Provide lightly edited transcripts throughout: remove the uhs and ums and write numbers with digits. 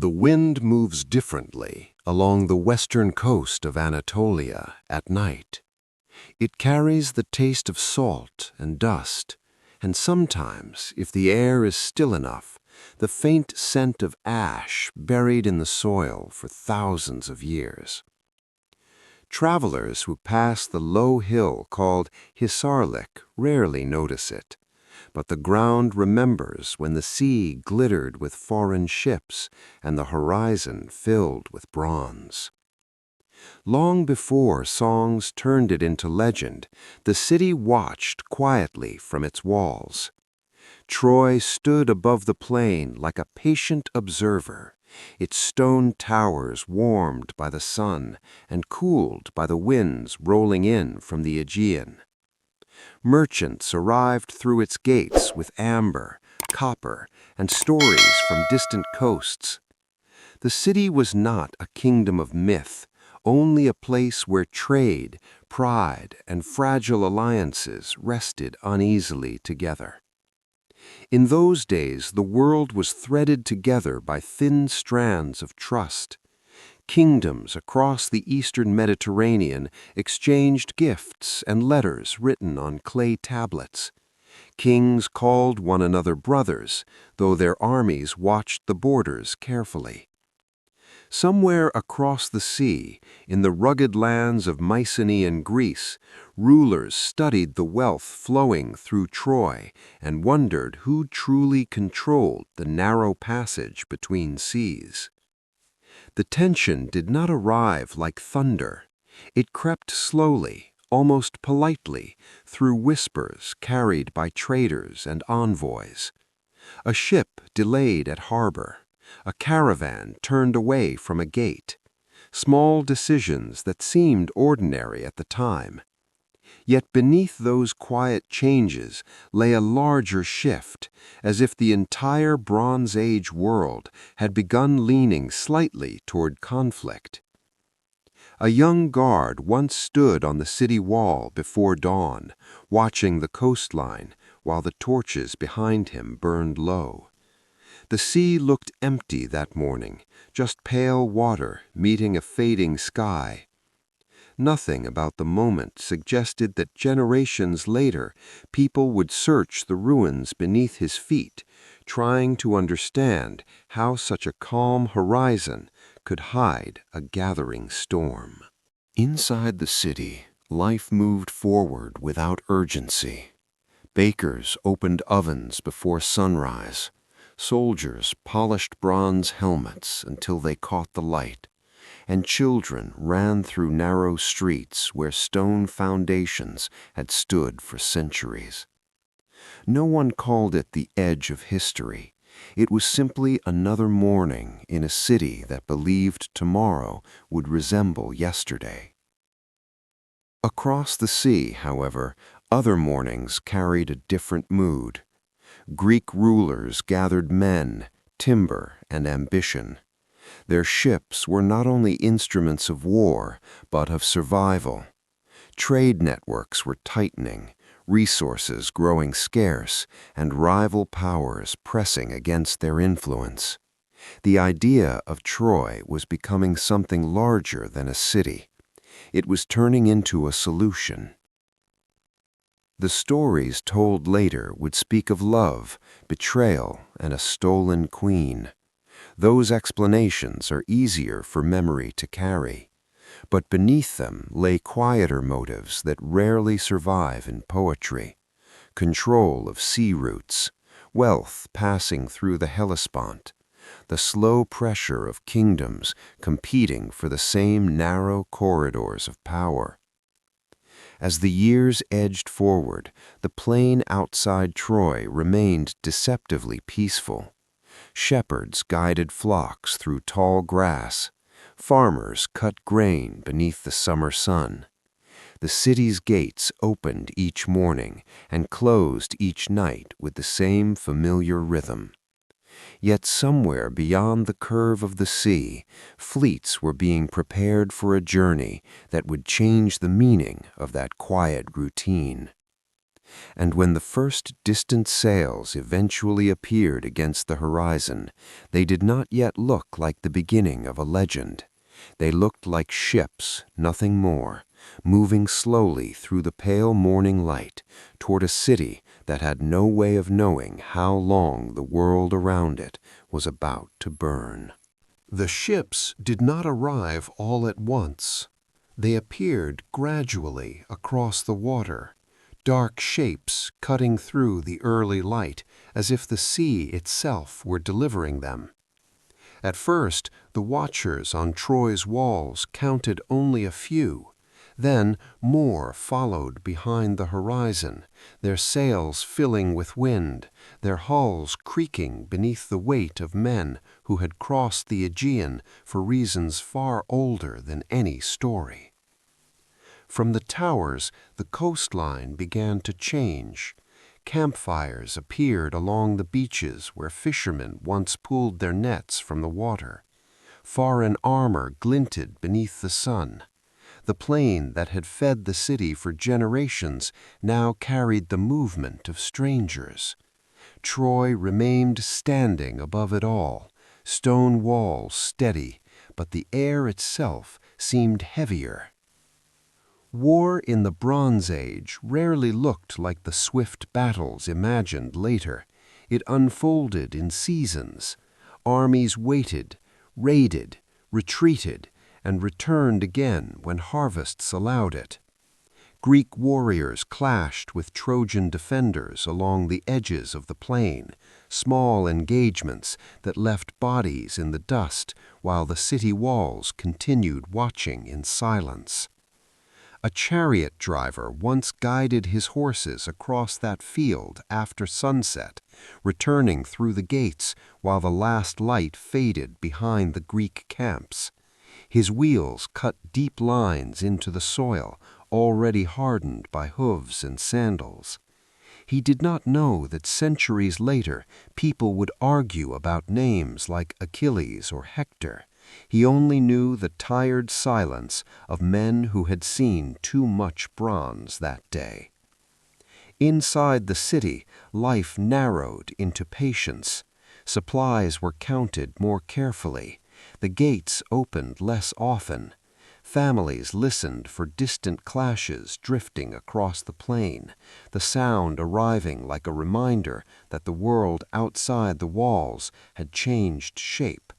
The wind moves differently along the western coast of Anatolia at night. It carries the taste of salt and dust, and sometimes, if the air is still enough, the faint scent of ash buried in the soil for thousands of years. Travelers who pass the low hill called Hisarlik rarely notice it, but the ground remembers when the sea glittered with foreign ships and the horizon filled with bronze. Long before songs turned it into legend, the city watched quietly from its walls. Troy stood above the plain like a patient observer, its stone towers warmed by the sun and cooled by the winds rolling in from the Aegean. Merchants arrived through its gates with amber, copper, and stories from distant coasts. The city was not a kingdom of myth, only a place where trade, pride, and fragile alliances rested uneasily together. In those days, the world was threaded together by thin strands of trust. Kingdoms across the eastern Mediterranean exchanged gifts and letters written on clay tablets. Kings called one another brothers, though their armies watched the borders carefully. Somewhere across the sea, in the rugged lands of Mycenae and Greece, rulers studied the wealth flowing through Troy and wondered who truly controlled the narrow passage between seas. The tension did not arrive like thunder. It crept slowly, almost politely, through whispers carried by traders and envoys. A ship delayed at harbor. A caravan turned away from a gate. Small decisions that seemed ordinary at the time. Yet beneath those quiet changes lay a larger shift, as if the entire Bronze Age world had begun leaning slightly toward conflict. A young guard once stood on the city wall before dawn, watching the coastline while the torches behind him burned low. The sea looked empty that morning, just pale water meeting a fading sky. Nothing about the moment suggested that generations later people would search the ruins beneath his feet, trying to understand how such a calm horizon could hide a gathering storm. Inside the city, life moved forward without urgency. Bakers opened ovens before sunrise. Soldiers polished bronze helmets until they caught the light, and children ran through narrow streets where stone foundations had stood for centuries. No one called it the edge of history. It was simply another morning in a city that believed tomorrow would resemble yesterday. Across the sea, however, other mornings carried a different mood. Greek rulers gathered men, timber, and ambition. Their ships were not only instruments of war, but of survival. Trade networks were tightening, resources growing scarce, and rival powers pressing against their influence. The idea of Troy was becoming something larger than a city. It was turning into a solution. The stories told later would speak of love, betrayal, and a stolen queen. Those explanations are easier for memory to carry, but beneath them lay quieter motives that rarely survive in poetry. Control of sea routes, wealth passing through the Hellespont, the slow pressure of kingdoms competing for the same narrow corridors of power. As the years edged forward, the plain outside Troy remained deceptively peaceful. Shepherds guided flocks through tall grass. Farmers cut grain beneath the summer sun. The city's gates opened each morning and closed each night with the same familiar rhythm. Yet somewhere beyond the curve of the sea, fleets were being prepared for a journey that would change the meaning of that quiet routine. And when the first distant sails eventually appeared against the horizon, they did not yet look like the beginning of a legend. They looked like ships, nothing more, moving slowly through the pale morning light toward a city that had no way of knowing how long the world around it was about to burn. The ships did not arrive all at once. They appeared gradually across the water, dark shapes cutting through the early light as if the sea itself were delivering them. At first, the watchers on Troy's walls counted only a few. Then more followed behind the horizon, their sails filling with wind, their hulls creaking beneath the weight of men who had crossed the Aegean for reasons far older than any story. From the towers, the coastline began to change. Campfires appeared along the beaches where fishermen once pulled their nets from the water. Foreign armor glinted beneath the sun. The plain that had fed the city for generations now carried the movement of strangers. Troy remained standing above it all, stone walls steady, but the air itself seemed heavier. War in the Bronze Age rarely looked like the swift battles imagined later. It unfolded in seasons. Armies waited, raided, retreated, and returned again when harvests allowed it. Greek warriors clashed with Trojan defenders along the edges of the plain, small engagements that left bodies in the dust while the city walls continued watching in silence. A chariot driver once guided his horses across that field after sunset, returning through the gates while the last light faded behind the Greek camps. His wheels cut deep lines into the soil, already hardened by hooves and sandals. He did not know that centuries later people would argue about names like Achilles or Hector. He only knew the tired silence of men who had seen too much bronze that day. Inside the city, life narrowed into patience. Supplies were counted more carefully. The gates opened less often. Families listened for distant clashes drifting across the plain, the sound arriving like a reminder that the world outside the walls had changed shape.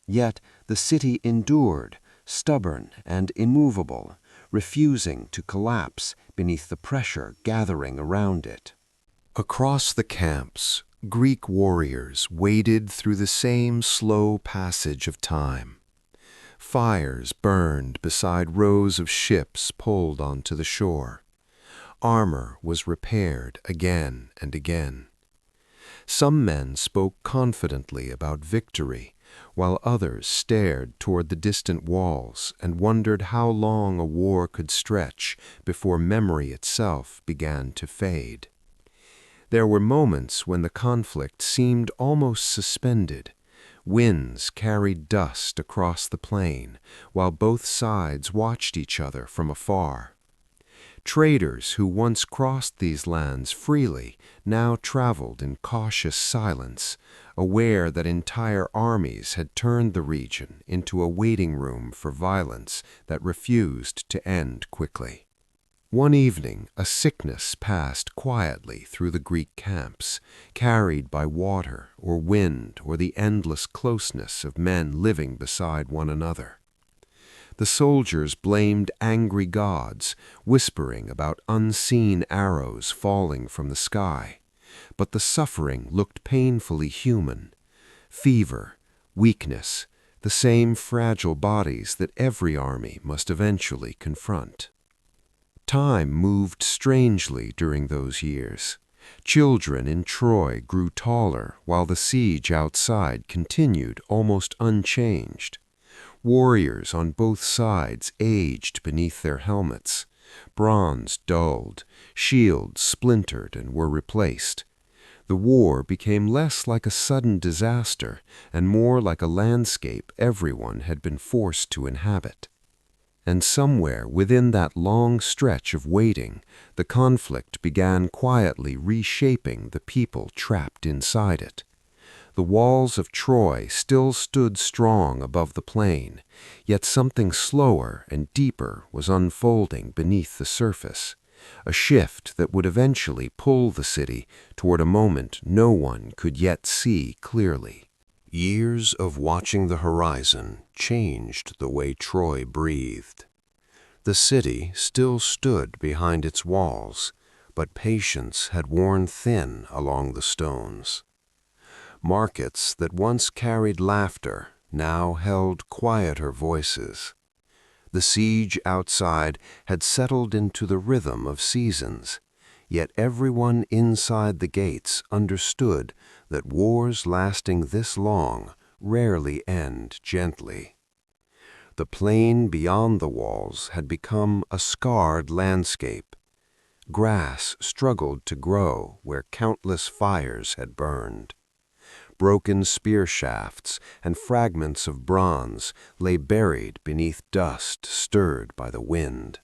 Yet the city endured, stubborn and immovable, refusing to collapse beneath the pressure gathering around it. Across the camps, Greek warriors waded through the same slow passage of time. Fires burned beside rows of ships pulled onto the shore. Armor was repaired again and again. Some men spoke confidently about victory, while others stared toward the distant walls and wondered how long a war could stretch before memory itself began to fade. There were moments when the conflict seemed almost suspended. Winds carried dust across the plain, while both sides watched each other from afar. Traders who once crossed these lands freely now traveled in cautious silence, aware that entire armies had turned the region into a waiting room for violence that refused to end quickly. One evening, a sickness passed quietly through the Greek camps, carried by water or wind or the endless closeness of men living beside one another. The soldiers blamed angry gods, whispering about unseen arrows falling from the sky. But the suffering looked painfully human. Fever, weakness, the same fragile bodies that every army must eventually confront. Time moved strangely during those years. Children in Troy grew taller while the siege outside continued almost unchanged. Warriors on both sides aged beneath their helmets. Bronze dulled, shields splintered and were replaced. The war became less like a sudden disaster and more like a landscape everyone had been forced to inhabit. And somewhere within that long stretch of waiting, the conflict began quietly reshaping the people trapped inside it. The walls of Troy still stood strong above the plain, yet something slower and deeper was unfolding beneath the surface, a shift that would eventually pull the city toward a moment no one could yet see clearly. Years of watching the horizon changed the way Troy breathed. The city still stood behind its walls, but patience had worn thin along the stones. Markets that once carried laughter now held quieter voices. The siege outside had settled into the rhythm of seasons, yet everyone inside the gates understood that wars lasting this long rarely end gently. The plain beyond the walls had become a scarred landscape. Grass struggled to grow where countless fires had burned. Broken spear shafts and fragments of bronze lay buried beneath dust stirred by the wind.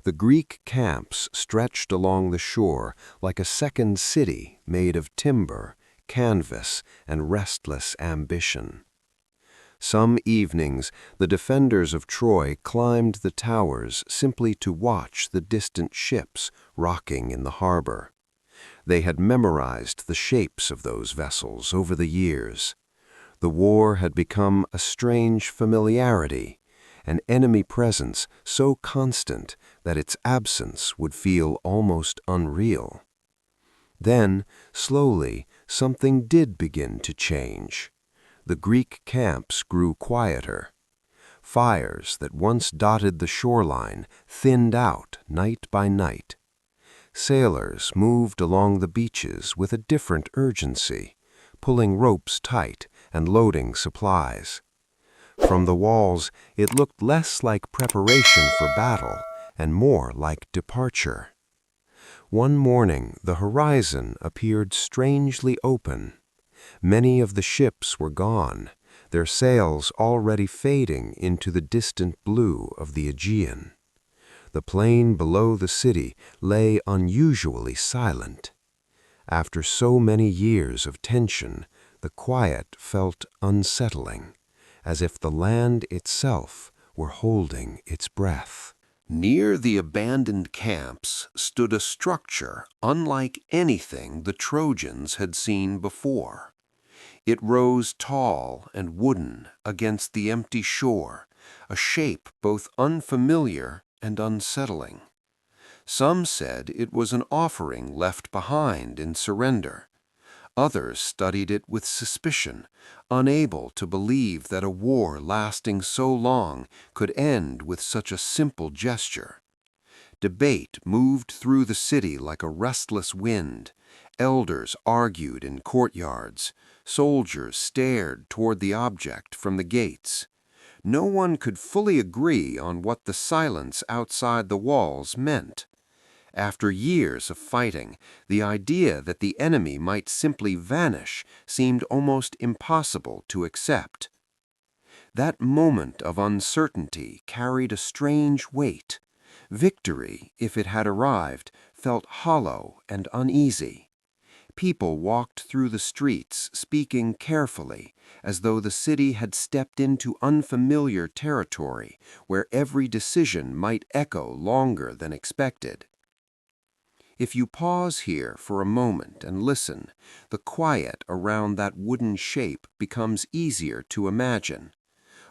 The Greek camps stretched along the shore like a second city made of timber, canvas, and restless ambition. Some evenings, the defenders of Troy climbed the towers simply to watch the distant ships rocking in the harbor. They had memorized the shapes of those vessels over the years. The war had become a strange familiarity, an enemy presence so constant that its absence would feel almost unreal. Then, slowly, something did begin to change. The Greek camps grew quieter. Fires that once dotted the shoreline thinned out night by night. Sailors moved along the beaches with a different urgency, pulling ropes tight and loading supplies. From the walls, it looked less like preparation for battle and more like departure. One morning, the horizon appeared strangely open. Many of the ships were gone, their sails already fading into the distant blue of the Aegean. The plain below the city lay unusually silent. After so many years of tension, the quiet felt unsettling, as if the land itself were holding its breath. Near the abandoned camps stood a structure unlike anything the Trojans had seen before. It rose tall and wooden against the empty shore, a shape both unfamiliar and unsettling. Some said it was an offering left behind in surrender. Others studied it with suspicion, unable to believe that a war lasting so long could end with such a simple gesture. Debate moved through the city like a restless wind. Elders argued in courtyards. Soldiers stared toward the object from the gates. No one could fully agree on what the silence outside the walls meant. After years of fighting, the idea that the enemy might simply vanish seemed almost impossible to accept. That moment of uncertainty carried a strange weight. Victory, if it had arrived, felt hollow and uneasy. People walked through the streets speaking carefully, as though the city had stepped into unfamiliar territory where every decision might echo longer than expected. If you pause here for a moment and listen, the quiet around that wooden shape becomes easier to imagine.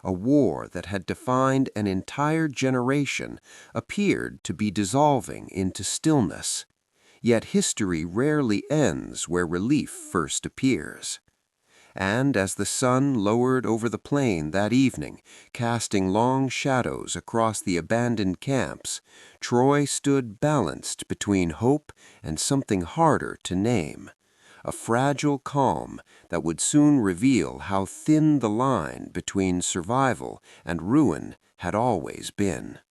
A war that had defined an entire generation appeared to be dissolving into stillness. Yet history rarely ends where relief first appears. And as the sun lowered over the plain that evening, casting long shadows across the abandoned camps, Troy stood balanced between hope and something harder to name, a fragile calm that would soon reveal how thin the line between survival and ruin had always been.